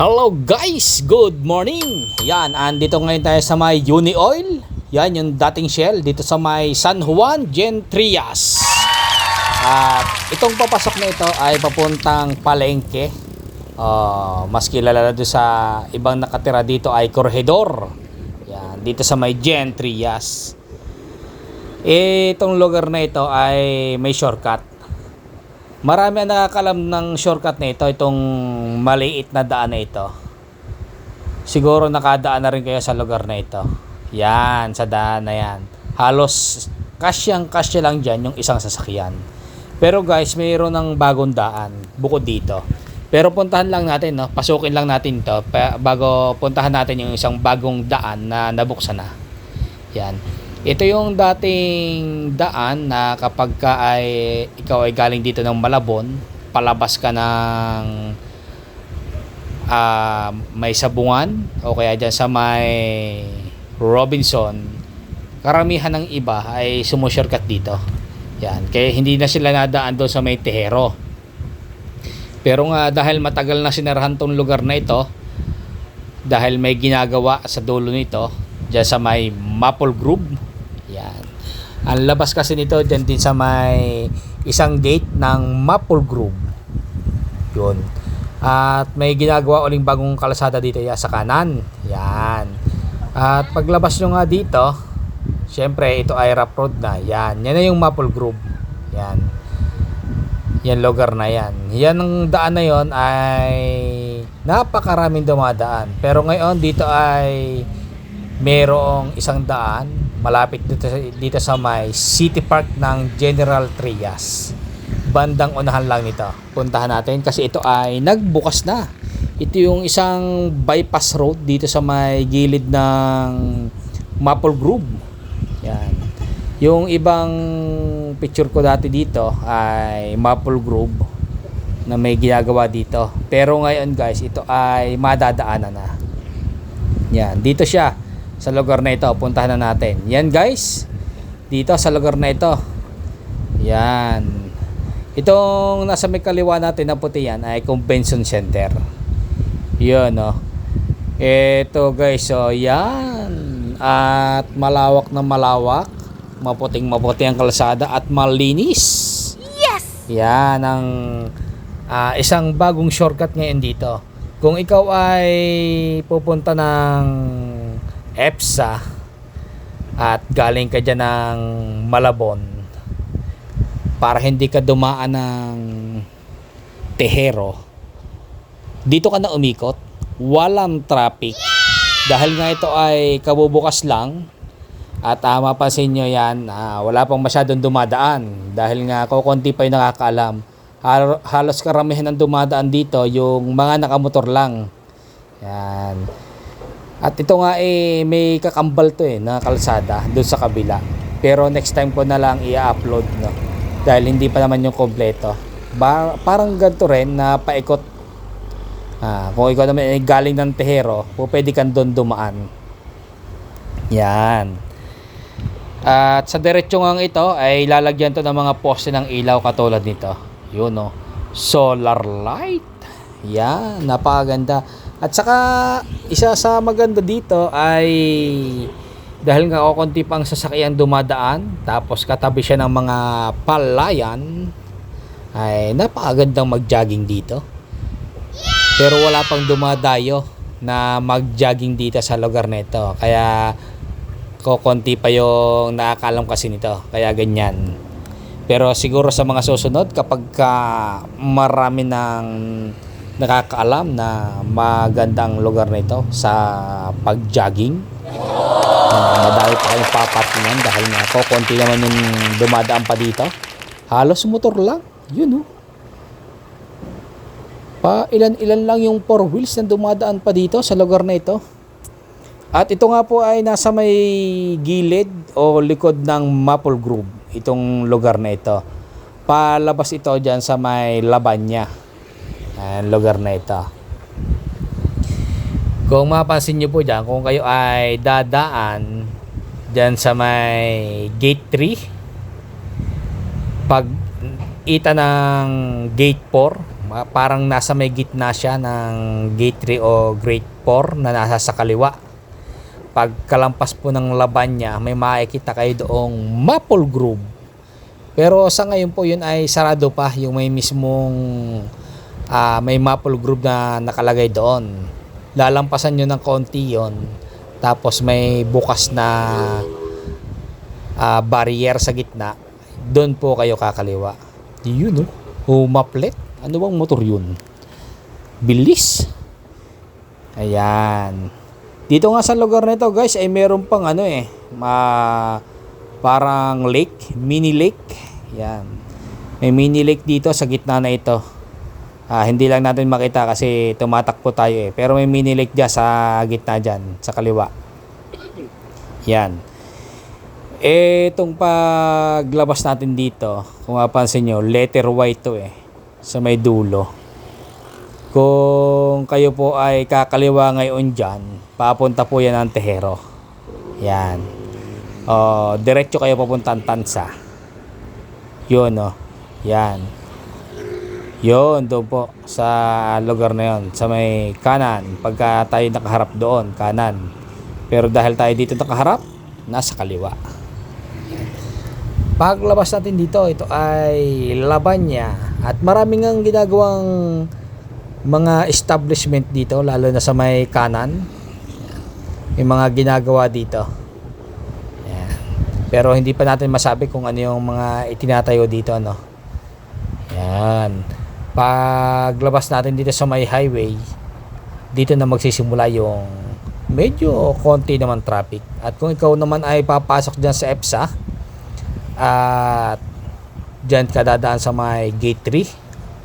Hello guys! Good morning! Yan, andito ngayon tayo sa may Uni Oil. Yan, yung dating Shell dito sa may San Juan, Gen Trias. At itong papasok na ito ay papuntang Palengke. Mas kilala na doon sa ibang nakatira dito ay Corregidor. Yan, dito sa may Gen Trias. Itong lugar na ito ay may shortcut. Marami ang nakakalam ng shortcut na ito, itong maliit na daan na ito. Siguro nakadaan na rin kayo sa lugar na ito. Yan, sa daan na yan. Halos kasyang-kasya lang dyan yung isang sasakyan. Pero guys, mayroon ng bagong daan bukod dito. Pero puntahan lang natin, no? Pasukin lang natin to bago puntahan natin yung isang bagong daan na nabuksan na. Yan. Ito yung dating daan na kapag ikaw ay galing dito ng Malabon, palabas ka ng may Sabungan o kaya dyan sa may Robinson, karamihan ng iba ay sumushortcut dito. Yan. Kaya hindi na sila nadaan doon sa may Tehero. Pero nga dahil matagal na sinarahan tong lugar na ito, dahil may ginagawa sa dulo nito, dyan sa may Maple Grove. Yan. Ang labas kasi nito dyan din sa may isang gate ng Maple Grove. Yun. At may ginagawa uling bagong kalsada dito sa kanan. Yan. At paglabas nyo nga dito, syempre ito ay rough road na. Yan. Yan na yung Maple Grove. Yan. Yan lugar na yan. Yan ang daan na yon ay napakaraming dumadaan. Pero ngayon dito ay merong isang daan malapit dito sa may City Park ng General Trias. Bandang unahan lang nito. Puntahan natin kasi ito ay nagbukas na. Ito yung isang bypass road dito sa may gilid ng Maple Grove. Yan. Yung ibang picture ko dati dito ay Maple Grove na may ginagawa dito. Pero ngayon guys, ito ay madadaanan na. Yan, dito siya. Sa lugar na ito, puntahan na natin. Yan guys, dito sa lugar na ito. Yan. Itong nasa may kaliwa natin na puti yan ay Convention Center. Yun Ito guys, so yan. At malawak na malawak. Maputing-maputi ang kalsada at malinis. Yes! Yan ang isang bagong shortcut ngayon dito. Kung ikaw ay pupunta ng EPSA at galing ka dyan ng Malabon, para hindi ka dumaan ng Tehero, dito ka na umikot, walang traffic. Dahil nga ito ay kabubukas lang at mapansin nyo yan, wala pang masyadong dumadaan dahil nga kukunti pa yung nakakaalam. Halos karamihan ng dumadaan dito yung mga nakamotor lang. Yan. At ito nga may kakambal to na kalsada doon sa kabila. Pero next time ko na lang i-upload dahil hindi pa naman yung kompleto. Parang ganito rin na paikot. Kung ikaw naman ay galing ng Tehero, pwede kang doon dumaan. Yan. At sa diretsyo nga ito ay lalagyan to ng mga poste ng ilaw katulad nito. Yun solar light. Yan, napakaganda. At saka isa sa maganda dito ay dahil nga konti pang sasakyan dumadaan, tapos katabi siya ng mga palayan, ay napakagandang mag-jogging dito. Pero wala pang dumadayo na mag-jogging dito sa lugar na ito. Kaya konti pa yung nakakalam kasi nito. Kaya ganyan. Pero siguro sa mga susunod kapag marami ng nakakaalam na magandang lugar na ito sa pag-jogging, madami pa kayong papartingan dahil nga konti naman yung dumadaan pa dito. Halos motor lang. Yun pa ilan-ilan lang yung 4 wheels na dumadaan pa dito sa lugar na ito. At ito nga po ay nasa may gilid o likod ng Maple Grove, itong lugar na ito. Palabas ito dyan sa may Labanya. Ang lugar na ito. Kung mapapansin nyo po dyan, kung kayo ay dadaan dyan sa may gate 3, pag ita ng gate 4, parang nasa may gitna siya ng gate 3 o grade 4 na nasa sa kaliwa. Pagkalampas po ng laban niya, may makikita kayo doong Maple Grove. Pero sa ngayon po yun ay sarado pa, yung may mismong may Maple Grove na nakalagay doon. Lalampasan nyo ng konti yon, tapos may bukas na barrier sa gitna, doon po kayo kakaliwa. Yun, humaplet. Ano bang motor yun? Bilis. Ayan. Dito nga sa lugar nito guys ay meron pang parang lake, mini lake. Yan. May mini lake dito sa gitna na ito. Hindi lang natin makita kasi tumatakbo tayo Pero may mini lake dyan sa gitna dyan, sa kaliwa. Yan. Itong paglabas natin dito, kung mapansin nyo, letter Y to sa may dulo. Kung kayo po ay kakaliwa ngayon dyan, papunta po yan ng Tejero. Yan. Diretso kayo papuntang Tansa. Yun Yan. Yun, doon po sa lugar na yun. Sa may kanan. Pagka tayo nakaharap doon, kanan. Pero dahil tayo dito nakaharap, nasa kaliwa. Paglabas natin dito, ito ay Labanya. At maraming ang ginagawang mga establishment dito, lalo na sa may kanan. May mga ginagawa dito. Yan. Pero hindi pa natin masabi kung ano yung mga itinatayo dito, Yan. Paglabas natin dito sa may highway, dito na magsisimula yung medyo konti naman traffic. At kung ikaw naman ay papasok dyan sa EPSA at dyan ka dadaan sa may gate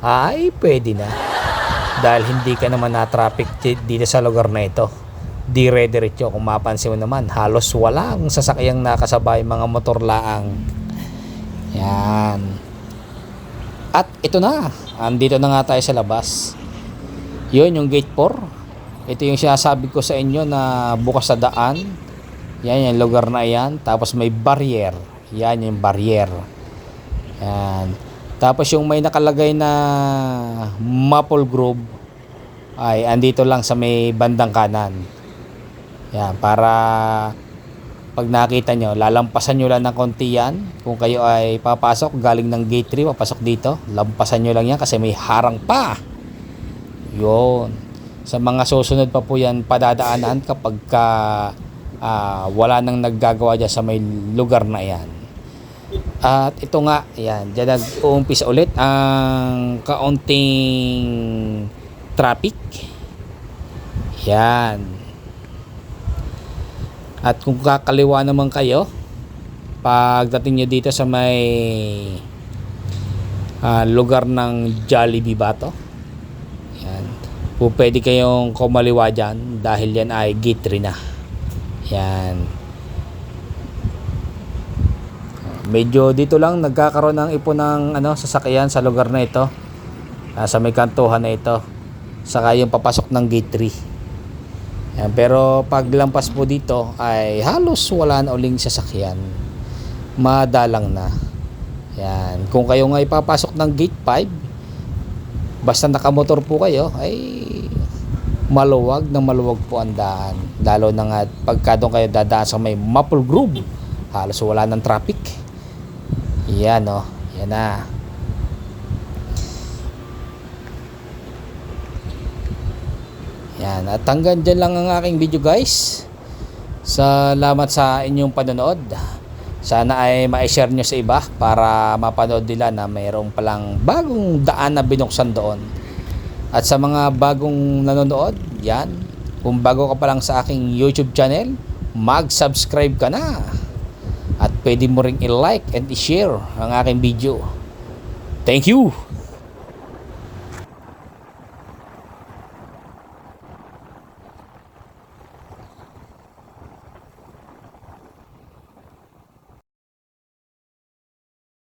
3, ay pwede na. Dahil hindi ka naman na-traffic dito sa lugar na ito. Dire-diretso. Kung mapansin mo naman, halos walang sasakyang nakasabay, mga motor laang. Yan. At ito na. Andito na nga tayo sa labas. Yun, yung gate 4. Ito yung sinasabi ko sa inyo na bukas sa daan. Yan, yung lugar na yan. Tapos may barrier. Yan, yung barrier. Yan. Tapos yung may nakalagay na Maple Grove ay andito lang sa may bandang kanan. Yan, para pag nakita nyo, lalampasan nyo lang ng konti yan. Kung kayo ay papasok galing ng gate 3, papasok dito, lampasan nyo lang yan kasi may harang pa. Yun. Sa mga susunod pa po yan padadaanan kapag wala nang naggagawa dyan sa may lugar na yan. At ito nga, yan, dyan nag-uumpisa ulit ang kaunting traffic. Yan. At kung kakaliwa naman kayo, pagdating nyo dito sa may lugar ng Jollibee ba to? Yan. Po pwede kayong kumaliwa dyan dahil yan ay gate 3 na. Yan. Medyo dito lang nagkakaroon ng ipon ng sasakyan sa lugar na ito. Sa may kantuhan na ito. Saka yung papasok ng gate 3. Yan, pero paglampas po dito ay halos wala na uling sasakyan. Madalang na. Yan. Kung kayo nga ipapasok ng gate 5, basta nakamotor po kayo ay maluwag po ang daan. Lalo na nga pagka doon kayo dadaan sa may Maple Grove, halos wala ng traffic. Yan yan na. Yan, at hanggang dyan lang ang aking video guys. Salamat sa inyong panonood. Sana ay ma-share nyo sa iba para mapanood nila na mayroong palang bagong daan na binuksan doon. At sa mga bagong nanonood, yan, kung bago ka pa lang sa aking YouTube channel, mag-subscribe ka na. At pwede mo ring i-like and i-share ang aking video. Thank you!